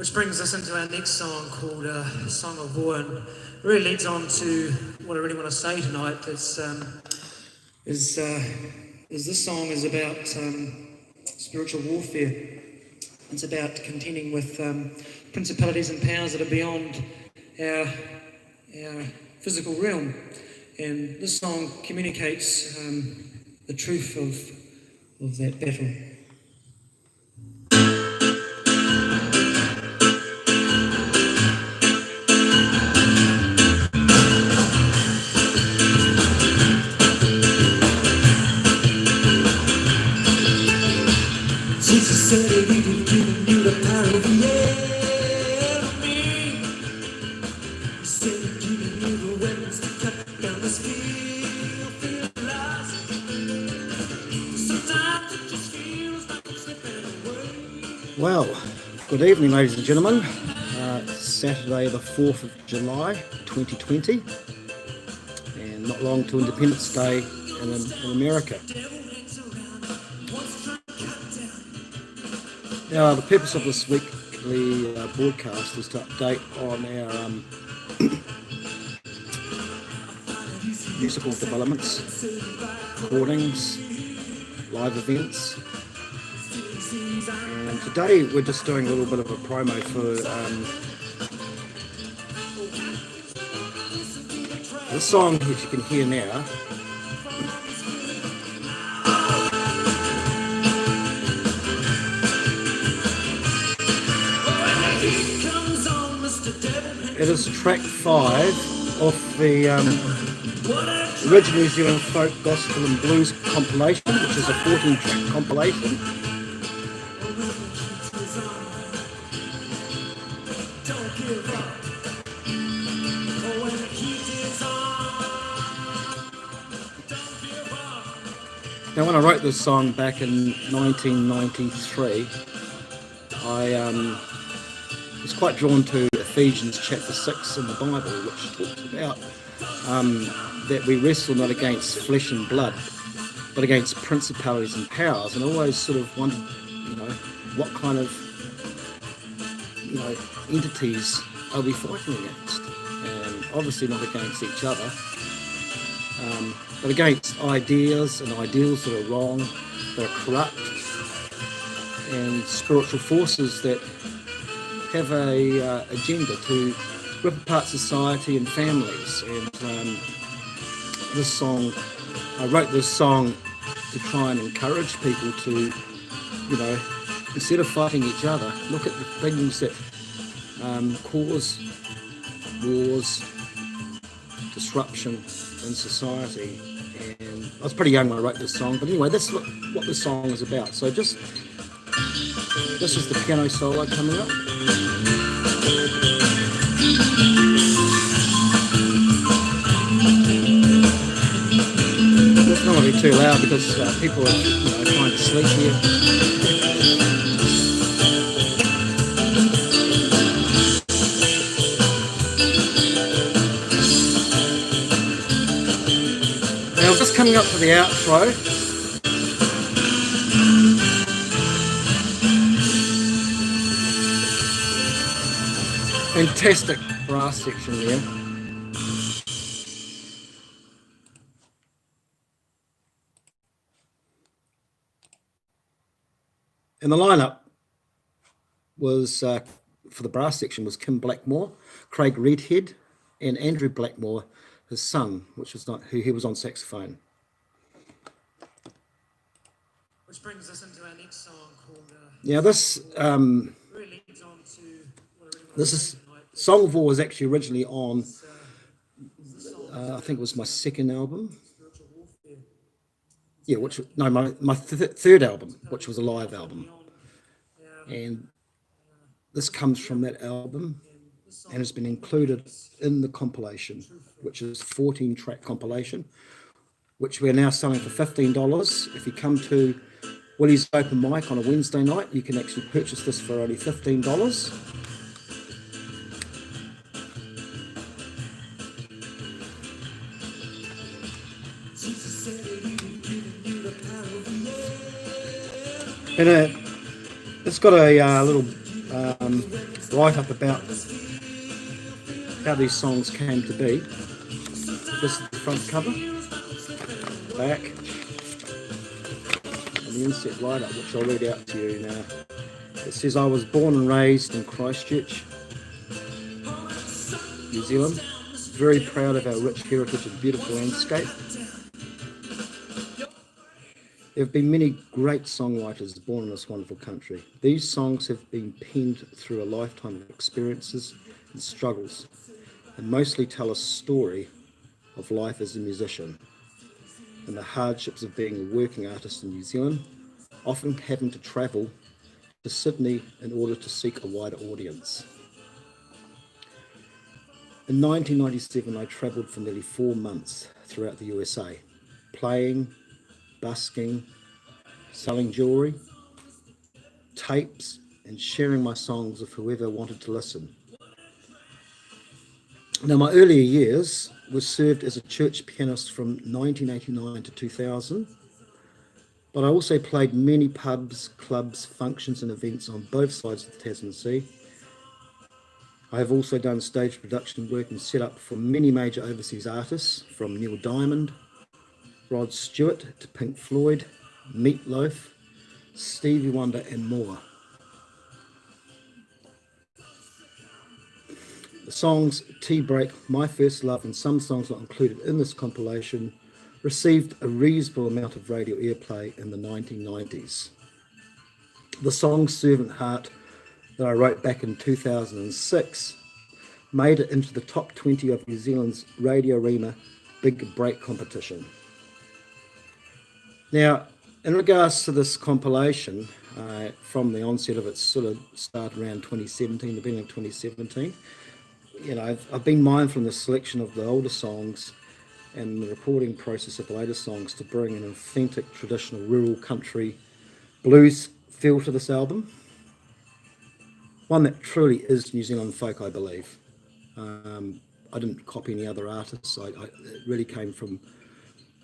Which brings us into our next song called Song of War, and really leads on to what I really want to say tonight. Is this song is about spiritual warfare. It's about contending with principalities and powers that are beyond our physical realm. And this song communicates the truth of that battle. Jesus said that he didn't give you the power of the enemy. He said he'd given you the weapons to cut down this filthy lies. Sometimes it just feels like I'm slipping away. Well, good evening, ladies and gentlemen. Saturday the 4th of July 2020, and not long to Independence Day in America. Now, the purpose of this weekly broadcast is to update on our musical developments, recordings, live events. And today we're just doing a little bit of a promo for this song, which you can hear now. It is track 5 off the original New Zealand Folk, Gospel and Blues compilation, which is a 14-track compilation. Now, when I wrote this song back in 1993, I was quite drawn to Ephesians chapter 6 in the Bible, which talks about that we wrestle not against flesh and blood, but against principalities and powers. And I always sort of wondered, what kind of, entities are we fighting against? And obviously not against each other, but against ideas and ideals that are wrong, that are corrupt, and spiritual forces that have a agenda to rip apart society and families. And this song, I wrote this song to try and encourage people to, instead of fighting each other, look at the things that cause wars, disruption in society. And I was pretty young when I wrote this song, but anyway, that's what this song is about. So this is the piano solo coming up. It's not going to be too loud because people are trying to sleep here. Now, just coming up to the outro. Fantastic brass section there. And the lineup was, for the brass section, was Kim Blackmore, Craig Redhead, and Andrew Blackmore, his son, which was not who he was on saxophone. Which brings us into our next song called. Now this really leads on to what I really this is Song of War was actually originally on. I think it was my second album. Yeah, my third album, which was a live album, and this comes from that album, and has been included in the compilation, which is 14-track compilation, which we're now selling for $15. If you come to Willie's Open Mic on a Wednesday night, you can actually purchase this for only $15. And it's got a little write up about how these songs came to be. This is the front cover, back, and the inset write up, which I'll read out to you now. It says, I was born and raised in Christchurch, New Zealand. Very proud of our rich heritage and beautiful landscape. There have been many great songwriters born in this wonderful country. These songs have been penned through a lifetime of experiences and struggles, and mostly tell a story of life as a musician and the hardships of being a working artist in New Zealand, often having to travel to Sydney in order to seek a wider audience. In 1997, I travelled for nearly 4 months throughout the USA, playing, busking, selling jewellery, tapes, and sharing my songs with whoever wanted to listen. Now, my earlier years were served as a church pianist from 1989 to 2000, but I also played many pubs, clubs, functions and events on both sides of the Tasman Sea. I have also done stage production work and set up for many major overseas artists, from Neil Diamond, Rod Stewart to Pink Floyd, Meat Loaf, Stevie Wonder and more. The songs Tea Break, My First Love and some songs not included in this compilation received a reasonable amount of radio airplay in the 1990s. The song Servant Heart that I wrote back in 2006 made it into the top 20 of New Zealand's Radio Rema Big Break competition. Now, in regards to this compilation, from the onset of its sort of start around 2017, the beginning of 2017, you know, I've been mindful in the selection of the older songs and the recording process of the later songs to bring an authentic, traditional, rural country blues feel to this album. One that truly is New Zealand folk, I believe. I didn't copy any other artists. It really came from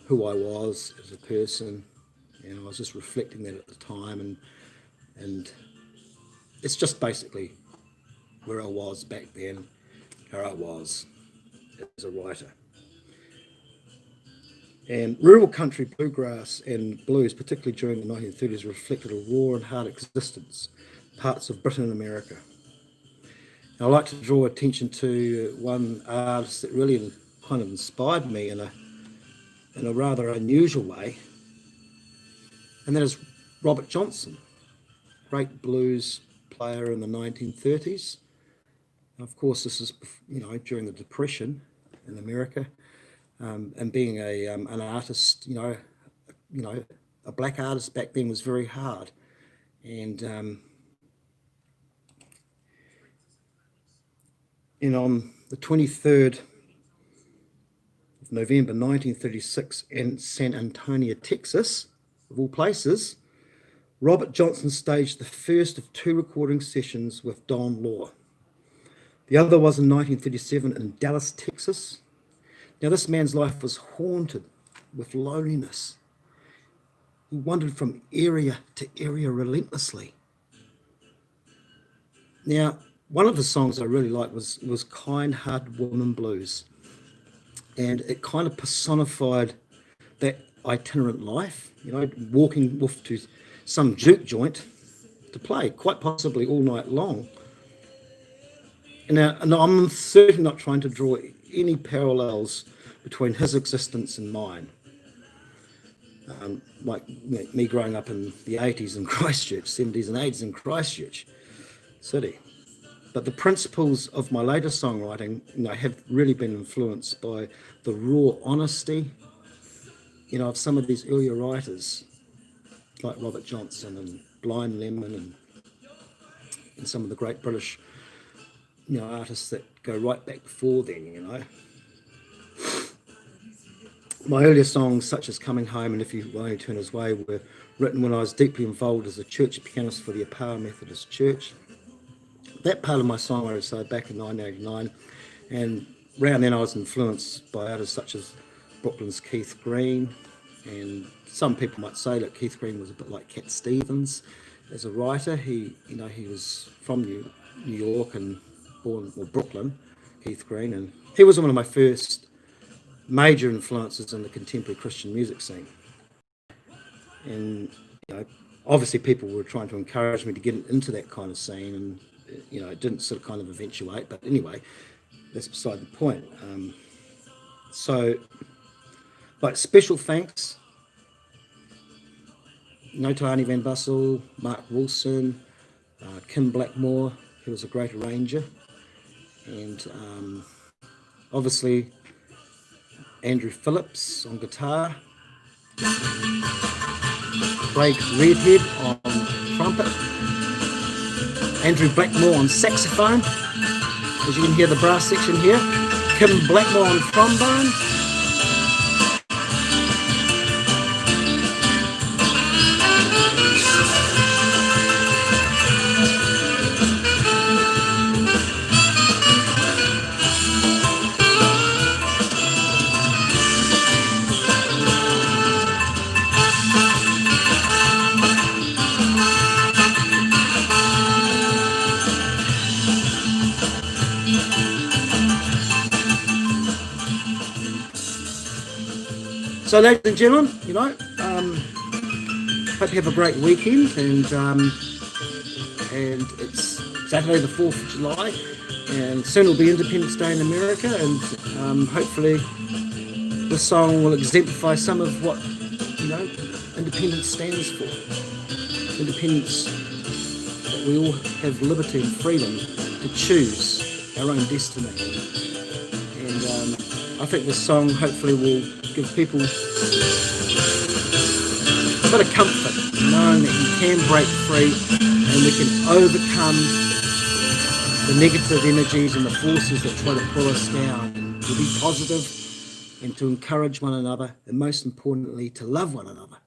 who I was as a person. You know, I was just reflecting that at the time, and it's just basically where I was back then, how I was as a writer. And rural country bluegrass and blues, particularly during the 1930s, reflected a raw and hard existence, parts of Britain and America. And I like to draw attention to one artist that really kind of inspired me in a rather unusual way, and that is Robert Johnson, great blues player in the 1930s. Of course, this is, you know, during the Depression in America, and being an artist, you know, a black artist back then was very hard. And on the 23rd of November 1936 in San Antonio, Texas, of all places, Robert Johnson staged the first of 2 recording sessions with Don Law. The other was in 1937 in Dallas, Texas. Now, this man's life was haunted with loneliness. He wandered from area to area relentlessly. Now, one of the songs I really liked was Kind Hearted Woman Blues. And it kind of personified that itinerant life, you know, walking off to some juke joint to play, quite possibly all night long. And I'm certainly not trying to draw any parallels between his existence and mine. Like me growing up in the 80s in Christchurch, 70s and 80s in Christchurch City. But the principles of my later songwriting, you know, have really been influenced by the raw honesty, you know, of some of these earlier writers, like Robert Johnson and Blind Lemon and some of the great British, you know, artists that go right back before then, you know. My earlier songs, such as Coming Home and If You Only Turn His Way, were written when I was deeply involved as a church pianist for the Armour Methodist Church. That part of my songwriting started back in 1989, and around then I was influenced by artists such as Brooklyn's Keith Green, and some people might say that Keith Green was a bit like Cat Stevens as a writer. He was from New York and Brooklyn, Keith Green, and he was one of my first major influences in the contemporary Christian music scene. And obviously people were trying to encourage me to get into that kind of scene, and it didn't sort of kind of eventuate. But anyway, that's beside the point. So, special thanks. Notani Van Bussel, Mark Wilson, Kim Blackmore, who was a great arranger, and obviously Andrew Phillips on guitar, Craig Redhead on trumpet, Andrew Blackmore on saxophone, as you can hear the brass section here, Kim Blackmore on trombone, So, ladies and gentlemen, hope you have a great weekend, and it's Saturday the 4th of July, and soon will be Independence Day in America, and hopefully this song will exemplify some of what independence stands for. Independence, that we all have liberty and freedom to choose our own destiny, and I think this song hopefully will give people a bit of comfort, knowing that you can break free and we can overcome the negative energies and the forces that try to pull us down, and to be positive and to encourage one another, and most importantly to love one another,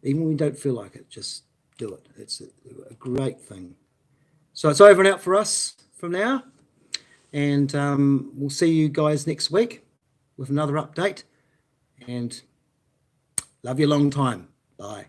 even when we don't feel like it. Just do it. It's a great thing. So it's over and out for us from now, and we'll see you guys next week with another update, and love you a long time. Bye.